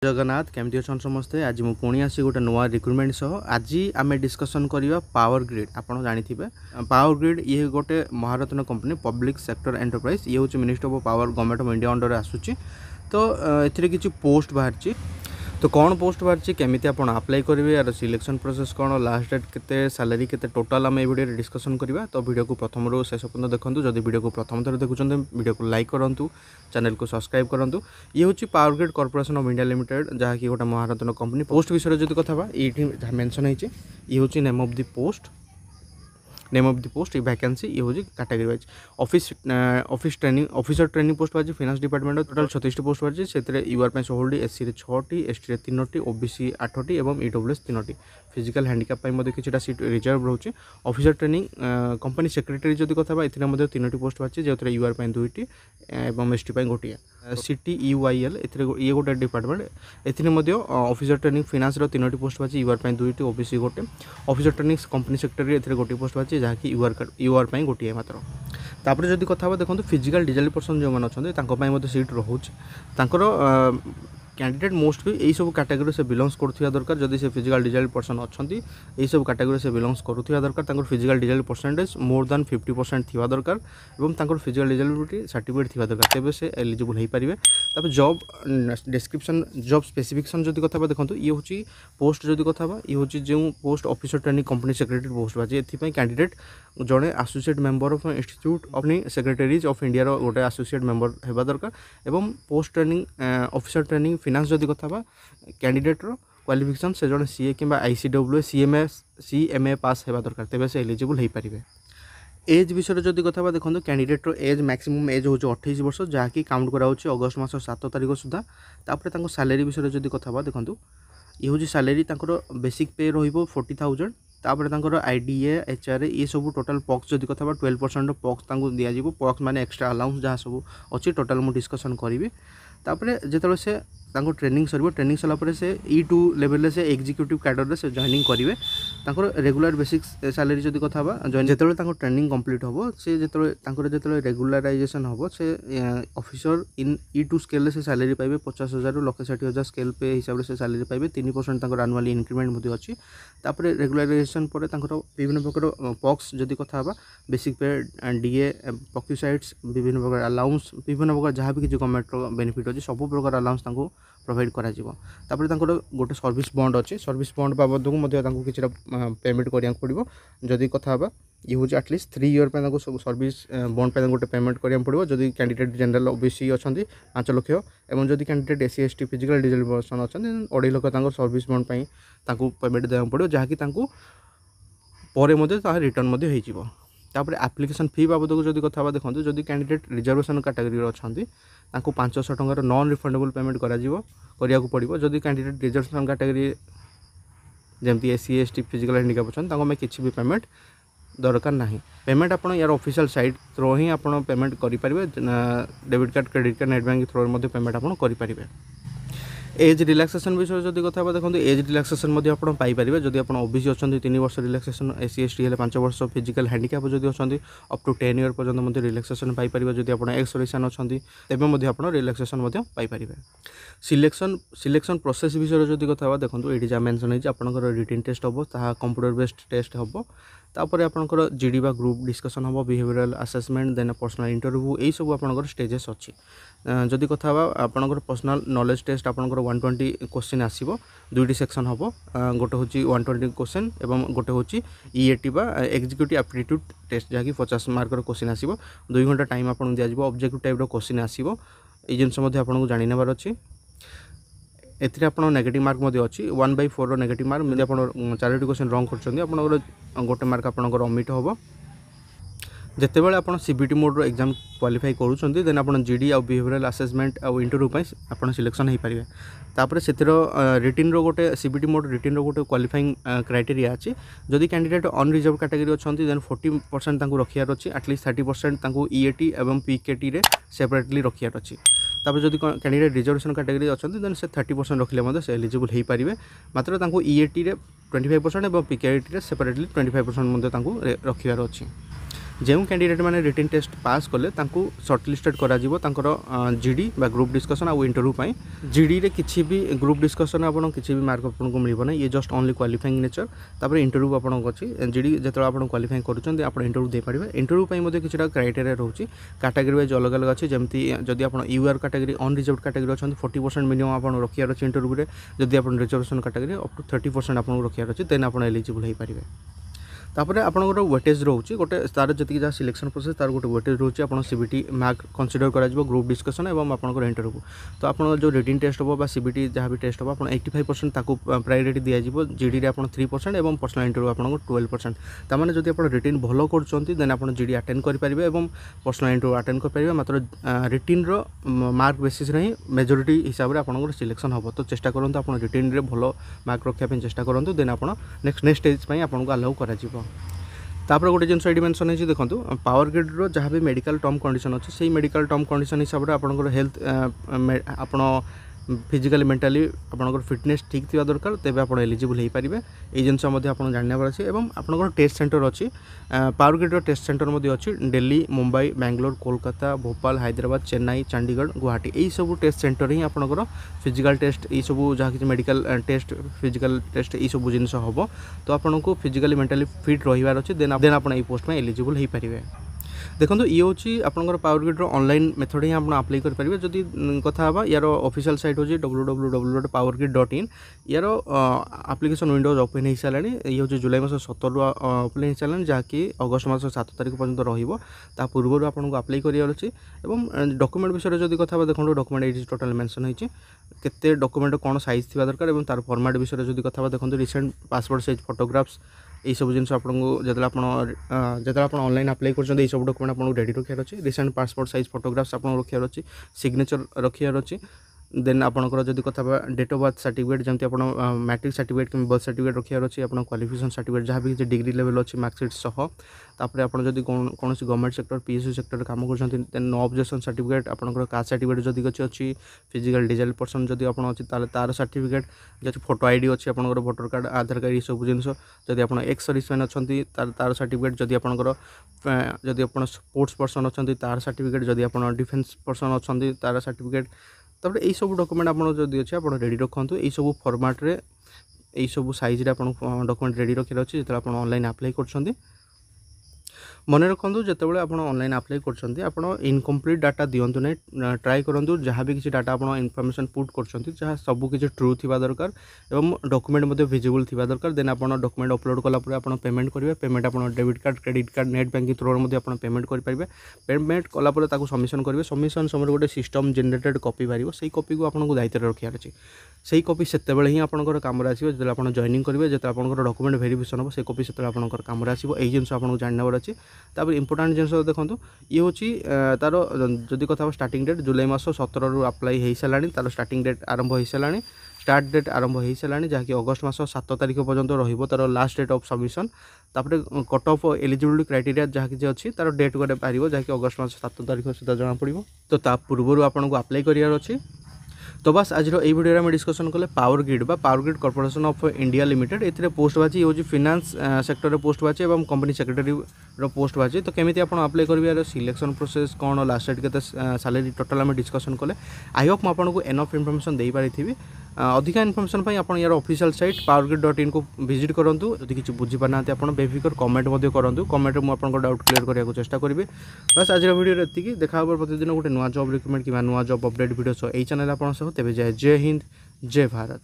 जगन्नाथ केमती अच्छा समस्ते आज मुझे पुणी आसी गोटे नुआ रिक्रुटमेंट सह आज आम डिस्कसन करवा पावर ग्रिड आपड़ जानी पावर ग्रिड ये गोटे Maharatna company public sector enterprise ये हूँ ministry of power government of India under आसूची तो ए किसी पोस्ट बाहर तो कौन पोस्ट बाहर केमी आप अप्लाई करेंगे यार सिलेक्शन प्रोसेस कौन लास्ट डेट के सैलरी के टोटाल आम वीडियो डिस्कसन करवा तो वीडियो को प्रथम रू शेष पर्यटन देखूँ जब वीडियो को प्रथम थर देखुं वीडियो को लाइक करूँ चैनल को सब्सक्राइब करूँ ये हूँ power grid corporation of India limited जहाँकि गोटे महारत्न कंपनी पोस्ट विषय जो कथा ये मेंशन होती ये हूँ name of the post name of the post ये वैकेंसी ये हूँ category wise office training officer training post बाहर फाइनेंस डिपार्टमेंट टोटाल 36 पोस्ट बाहर से यूआर 16 एससी 6टी एसटी 3टी ओबीसी 8टी और ईडब्ल्यूएस 3टी फिजिकल हैंडिकैप किसी सीट रिजर्व रोचे ऑफिसर ट्रेनिंग कंपनी सेक्रेटरी जो कथा ये 3टी पोस्ट बाहर जो यूआर 2टी और एसटी गोटे CTUIL ये गोटे department A officer training finance 3टी post बाहर यूआर 2टी ओबीसी गोटे officer training company secretary A गोटे पोस्ट बाहर जहाँकि यूआर गोटे मात्र तापर जदि कथा देखो फिजिकल डिजेबल पर्सन जो मैंने अच्छा सीट रोच कैंडिडेट मोस्टली यही सब कैटेगरी से बिलोंग्स करुवा दरकार जदि से फिजिकल डिजेबल पर्सन अच्छा यही सब कैटेगरी से बिलोंग्स करुवा दरकार physical disable percentage more than 50% थी दरकार और फिजिकल डिजेबिलिटी सर्टिफिकेट थी दरकार तेज से एलिजिबल हो पारे तब जॉब डिस्क्रिप्शन जॉब स्पेसिफिकेशन जदि कथा देखो ये हूँ पोस्ट जदि कथा ये हूँ जो post officer training company secretary post बाजे एपाई कैंडिडेट जड़े associate member of institute of secretaries of India गोटे एसोसिएट मेंबर होगा दरकार एवं post training officer training finance जदि कथा कैंडिडेटर क्वालिफिकेशन से जड़े सीए कि आईसीडब्ल्यू सीएमए पास होगा दरकार तेज से एलिजिबल हो पारे एज विषय जदि कथा देखो कैंडिडेटर एज मैक्सिमम एज हूँ 28 वर्ष जहाँकि काउंट कराऊँ अगस्ट मास 7 तारिख सुधा तापर सैलरी विषय जदि कथा देखो ये हूँ सैलरी बेसिक पे रो40,000 तापर आईडीए एचआरए ये सब टोटाल पॉक्स जदि कथा 12% पॉक्स दि पॉक्स माने एक्स्ट्रा अलाउंस जहाँ सब अच्छी टोटाल मुझे डिस्कसन करी तापर जो से ट्रेनिंग सर ट्रेनिंग सरला से E2 लेवल से एग्जीक्यूटिव कैडर से जॉइनिंग करेंगे रेगुलर बेसिक सैलरी जदि कथा जो ट्रेनिंग कंप्लीट हम से जो रेगुलराइजेशन हम से ऑफिसर इन E2 स्केल से सैलरी पाइबे 50,000 रु 1,60,000 स्केल पे हिसाब से सैलरी पाइबे 3% एनुअल इंक्रीमेंट अच्छी तापर रेगुलराइजेशन पर विभिन्न प्रकार पॉक्स जदि कथा बेसिक पे डीए पॉक्यूसाइड्स विभिन्न प्रकार अलाउंस विभिन्न प्रकार जहाँ भी किसी गवर्नमेंट बेनिफिट अच्छी सब प्रकार अलाउंस प्रोवाइड करा गोटे सर्विस बॉन्ड अच्छे सर्विस बॉन्ड बाबद को किसी पेमेंट करा पड़ो जदि कथा ये हूँ एटलिस्ट 3 ईयर पे सर्विस बॉन्ड पे गोटे पेमेंट करा पड़ो जदि कैंडिडेट जनरल ओबीसी अच्छा 5 लाख और जदि candidate SC ST physical disable person अच्छा 2.5 लाख सर्विस बॉन्ड पे पेमेंट देवा पड़ो जहाँकि रिटर्न तापर एप्लिकेशन फी बाबद को जदि कथा देखो जदि कैंडिडेट रिजर्वेशन कैटेगरी अच्छा 500 टंकार नॉन रिफंडेबल पेमेंट करा पड़ो जदि कैंडिडेट रिजर्वेशन कैटेगरी जमती एससी एसटी फिजिकल हैंडिकैप अच्छा किसी भी पेमेंट दरकार नहीं पेमेंट आप यार ऑफिशियल साइट थ्रो ही आप पेमेंट करेंगे debit card credit card net bank through payment आप करेंगे एज रिलैक्सेशन विषय जदि कथा देखो एज रिलैक्सेशन पाइपर जदि आप ओबीसी अच्छा 3 वर्ष रिलैक्सेशन एससी एसटी है 5 वर्ष फिजिकल हैंडिकैप जदि अच्छा अप टू 10 ईयर पर्यंत रिलैक्सेशन पाइपर जदि आप एक्स सर्विसमैन अच्छा तेज आप रिलैक्सेशन पाइपर सिलेक्शन प्रोसेस विषय जदि कथा देखो ये जहाँ मेंशन है आपंकर रिटन टेस्ट हम कंप्यूटर बेस्ड टेस्ट हम तापर आपंकर जीडी बा ग्रुप डिस्कसन हम behavioural assessment then personal interview यही सब आपंकर स्टेजेस अच्छी जदि कथा आपंकर पर्सनल नॉलेज टेस्ट आपंकर 120 क्वेश्चन आसीबो 2टी सेक्शन हम गोटे हूँ 120 क्वेश्चन एवं गोटे हूँ EAT बा एग्जीक्यूटिव एप्टीट्यूड टेस्ट जहाँकि 50 मार्कर क्वेश्चन आसीबो 2 घंटा टाइम आपको दिज्व ऑब्जेक्टिव टाइप क्वेश्चन आसीबो ये जिनस आपको जानी नेबार अच्छी एथिरे आपन नेगेटिव मार्क मध्य अच्छी 1/4 नेगेटिव मार्क जब आप 4टी क्वेश्चन रंग कर गोटे मार्क आपंकर अमिट हम जिते बड़े आप सीबीटी मोड एग्जाम क्वालिफाई करूँ देन आप जीडी आ बिहेवियरल असेसमेंट आ इंटरव्यू आप सिलेक्शन हो पारे तापर से रिटिन गोटे सीबीटी मोड रिटिन गोटे क्वालिफाइंग क्राइटेरिया अच्छी जदि कैंडिडेट अनरिजर्व कैटेगरी अच्छा देन 40% रखियार अच्छी एटलिस्ट 30% EAT और PKT रे सेपरेटली रखियार अच्छी तापर जदि कैंडिडेट रिजर्वेशन कैटेगरी अच्छा देन से 30% रखिले से एलिजिबल हो पारे मात्र EAT रे 25% और PKT रे सेपरेटली 25% रखियार अच्छी जो कैंडिडेट मैंने रिटन टेस्ट पास कले सर्टलिस्टेड करा जीडी बा ग्रुप डिस्कसन आउ इंटरव्यू जीडी रे किसी भी ग्रुप डिस्कसन आपन किसी भी मार्क आपको मिलना ये जस्ट ओनली क्वालिफाइंग नेचर तापर इंटरव्यू आपन अच्छी जीडी जो आप क्वालिफाई करुँच आप इंटरव्यू दे पारे इंटरव्यू किसी क्राइटेरिया रोचे कैटेगरी वाइज अलग अलग अच्छी जमी जदि आप यूआर कैटेगरी अनरिजर्व कैटेगरी अच्छा 40% मिनिमम आप रखियार अच्छे इंटरव्यू में जदि आप रिजर्वेशन कैटेगरी अप टू 30% आपको रखियार अच्छे देन आप एलिजिबल हो पारे तापर आपंकर वेटेज रोचे गोटे तार जी जहाँ सिलेक्शन प्रोसेस तार गोटे वेटेज रोचे आप सीबीटी मार्क कंसीडर कर ग्रुप डिस्कसन और आपंकर इंटरव्यू तो आप जो रिटन टेस्ट हो सीबीटी जहाँ भी टेस्ट हो आप 85% प्रायोरिटी दिज्व जीडी रे आप 3% और पर्सनल इंटरव्यू आपको 12%। तार जब आप रिटन भल कर आप जीडी अटेंड करेंगे और पर्सनल इंटरव्यू अटेंड करेंगे मात्र रिटन मार्क बेसिस ही मेजोरिटी हिसाब से आपंकर सिलेक्शन हम तो चेष्टा करूँ आप रिटन रे भल मार्क रखापी चेष्टा करूँ देन आप नेक्स्ट स्टेज आपको अलाउ कर तापर गोटे जिन ये मेंशन है देखो पावर ग्रिड रो जहाँ भी मेडिकल टर्म कंडीशन अच्छे से मेडिकल टर्म कंडीशन हिसाब से आपंकर हेल्थ आप फिजिकली मेंटाली आपंकर फिटनेस ठीक थी दरकार तेज आप एलिजिबल हो पारे ये जिनस आप जानवर अच्छे और आपंकर टेस्ट सेंटर अच्छी पावर ग्रिड टेस्ट सेंटर अच्छी दिल्ली मुंबई बेंगलोर कोलकाता भोपाल हैदराबाद चेन्नई चंडीगढ़ गुवाहाटी यही सब टेस्ट सेंटर ही आपंकर फिजिकल टेस्ट ये सब जहाँ कि मेडिकल टेस्ट फिजिकल टेस्ट ये सब जिन हम तो आपको फिजिकली मेंटाली फिट रही अच्छे देन आप पोस्ट में एलिजिबल हो पारे देखो ये हूँ आपंकर पावर ग्रिड ऑनलाइन मेथड ही आप अप्लाई करेंगे जदि कथा यार ऑफिशियल साइट हूँ www.powergrid.in यार एप्लिकेशन विंडोज ओपन हो सारा ये हूँ जुलाई मास 17 ओपन हो सारा जहाँकि अगस्ट मास 7 तारीख पर्यंत रहा पूर्व आपको अप्लाई करार अच्छी और डॉक्यूमेंट विषय जब कथा देखो डॉक्यूमेंट ये टोटाल मेंशन होती केते डॉक्यूमेंट कौन साइज थी दरकार और तार फॉर्मेट विषय जब कथा देखो रिसेंट पासपोर्ट साइज फोटोग्राफ्स ये सब जिन आपको जो आप ऑनलाइन अप्लाई कर सब डॉक्यूमेंट आपको रेडी रखार अच्छी रिसेंट पासपोर्ट साइज फोटोग्राफ्स आपको रखार अच्छी सिग्नेचर रखार अच्छी देन आपंकर जब कथा डेट ऑफ बर्थ सर्टिफिकेट जमी आप मैट्रिक सर्टिफिकेट कि बर्थ सर्टिफिकेट रखार अच्छी आप क्वालिफिकेशन सर्टिफिकेट जहाँ भी डिग्री लेवल अच्छी मार्कसीट सह तापर आप जब कौन गवर्नमेंट सेक्टर पीएसयू सेक्टर काम कर नो ऑब्जेक्शन सर्टिफिकेट आपंकर कास्ट सर्टिफिकेट जब किसी अच्छी फिजिकल डिजेबल पर्सन जब आप अच्छी तार सर्टिफिकेट जब फोटो आईडी अच्छी आपंकर वोटर कार्ड आधार कार्ड ये सब जिन जब आप एक्स सर्विसमैन अच्छा तार सर्टिफिकेट जब आपंकर जब आप स्पोर्ट्स पर्सन अच्छा तार सर्टिफिकेट जब आप डिफेन्स पर्सन अच्छा तार सर्टिफिकेट तापर यही सब डॉक्यूमेंट आपड़ी अच्छे आप रेडी रखु यही सब फॉर्मेट रे यही सब साइज रे डॉक्यूमेंट रेडी रखिर अच्छे जो आप ऑनलाइन अप्लाई कर मन रखु जो आप ऑनलाइन अप्लाई कर इनकम्प्लीट डाटा दिंतु ना ट्राई करूँ जहाँ भी किसी डाटा आप इनफॉरमेशन पुट कर जहाँ सब किसी ट्रू थी दरकार और डॉक्यूमेंट विजिबल थी दरकार देन आप डॉक्यूमेंट अपलोड कलापर आप पेमेंट करेंगे पेमेंट आप debit card credit card net banking through आप पेमेंट करेंगे पेमेंट कलापर सबमिशन करेंगे सबमिशन समय गोटे सिस्टम जेनेटेड कॉपी बाहर से कॉपी को आपको दायित्व रखार अच्छे से कॉपी से ही आपंकर कम आसो जो आप जॉइनिंग करेंगे जो आप डॉक्यूमेंट वेरिफिकेशन हम से कॉपी से आपंकर कम आसो यही जिन आपको जानवर अच्छे तापर इंपोर्टेंट जिन देखो ये हूँ तार जदि कथा स्टार्टिंग डेट जुलाई मास 17 रु अप्लाई हो सारा तार स्टार्टिंग डेट आरंभ हो सारा स्टार्ट डेट आरंभ हो सारा जहाँकि अगस्ट मास 7 तारीख पर्यंत रही लास्ट डेट ऑफ सबमिशन तापर कट ऑफ एलिजिबिलिटी क्राइटेरिया जहाँ कि अच्छी तार डेट गोटे बाहर जहाँकि अगस्ट मास 7 तारीख सीधा जना पड़ो तो ता पूर्व आपको अप्लाई करार अच्छी तो बस आज यही वीडियो में डिस्कसन कले power grid power grid corporation of India limited A post बाची ये फिनान्स सेक्टर पोस्ट बाची और कंपनी सेक्रेटरी पोस्ट बाची तो केमी आप अप्लाई करेंगे सिलेक्शन प्रोसेस कौन लास्ट डेट के सैलरी टोटाल आम डिस्कसन कले आई होप मुझे एनफ इनफर्मेशन दे पारी अधिका इनफर्मेशन यार यार ऑफिशियल साइट powergrid.in को विजिट करूँ जब किसी बुझीपाना आप बेफिकर कमेंट करूँ कमेंट मुझे डाउट क्लियर करने चेष्टा करी बस आज वीडियो ये देखा प्रतिदिन गोटे नुआ जॉब रिक्रुटमेंट कि नुआ जॉब अपडेट वीडियो सो यही चैनल आप तेज जय हिंद जय भारत।